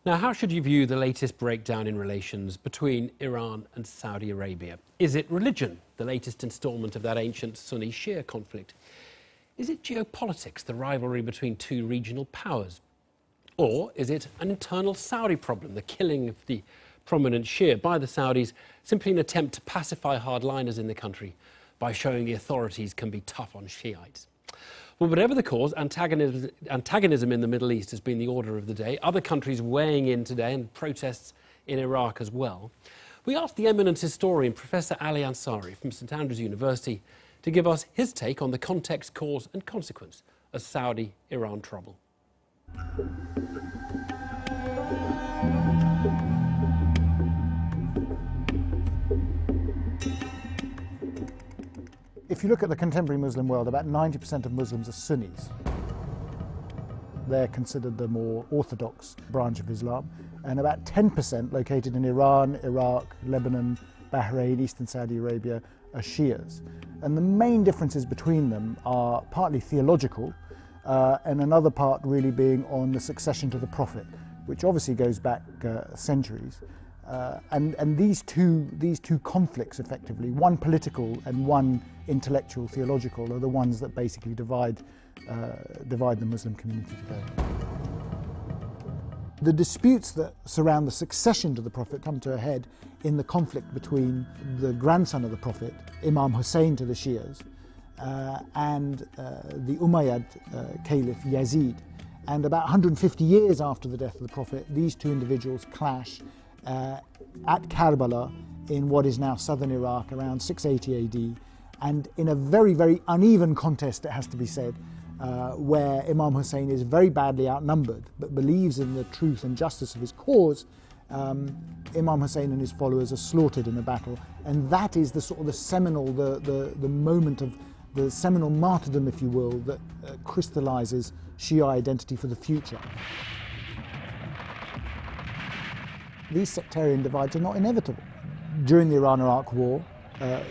Now, how should you view the latest breakdown in relations between Iran and Saudi Arabia? Is it religion, the latest instalment of that ancient Sunni-Shia conflict? Is it geopolitics, the rivalry between two regional powers? Or is it an internal Saudi problem, the killing of the prominent Shia by the Saudis, simply an attempt to pacify hardliners in the country by showing the authorities can be tough on Shiites? Well, whatever the cause, antagonism in the Middle East has been the order of the day. Other countries weighing in today, and protests in Iraq as well. We asked the eminent historian, Professor Ali Ansari from St Andrews University, to give us his take on the context, cause and consequence of Saudi-Iran trouble. If you look at the contemporary Muslim world, about 90% of Muslims are Sunnis. They're considered the more orthodox branch of Islam, and about 10% located in Iran, Iraq, Lebanon, Bahrain, Eastern Saudi Arabia are Shias. And the main differences between them are partly theological, and another part really being on the succession to the Prophet, which obviously goes back centuries. And these two conflicts, effectively, one political and one intellectual, theological, are the ones that basically divide the Muslim community today. The disputes that surround the succession to the Prophet come to a head in the conflict between the grandson of the Prophet, Imam Hussein to the Shias, and the Umayyad Caliph Yazid. And about 150 years after the death of the Prophet, these two individuals clash at Karbala in what is now southern Iraq around 680 AD, and in a very, very uneven contest, it has to be said, where Imam Hussein is very badly outnumbered but believes in the truth and justice of his cause. Imam Hussein and his followers are slaughtered in a battle, and that is the sort of the seminal, the moment of the seminal martyrdom, if you will, that crystallizes Shia identity for the future. These sectarian divides are not inevitable. During the Iran-Iraq war,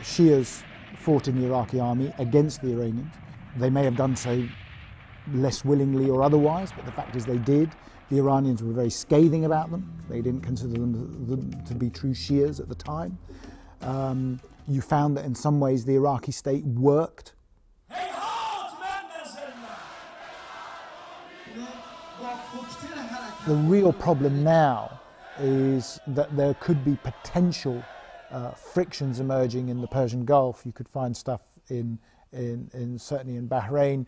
Shias fought in the Iraqi army against the Iranians. They may have done so less willingly or otherwise, but the fact is they did. The Iranians were very scathing about them. They didn't consider them to be true Shias at the time. You found that in some ways the Iraqi state worked. The real problem now is that there could be potential frictions emerging in the Persian Gulf. You could find stuff certainly in Bahrain.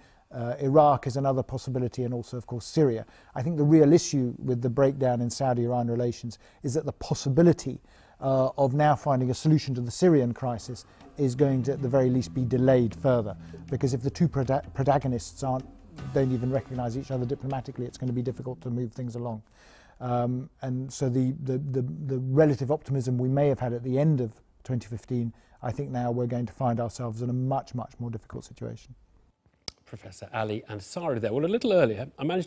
Iraq is another possibility, and also, of course, Syria. I think the real issue with the breakdown in Saudi-Iran relations is that the possibility of now finding a solution to the Syrian crisis is going to, at the very least, be delayed further. Because if the two protagonists don't even recognise each other diplomatically, it's going to be difficult to move things along. And so the relative optimism we may have had at the end of 2015, I think now we're going to find ourselves in a much, much more difficult situation. Professor Ali Ansari there. Well, a little earlier, I managed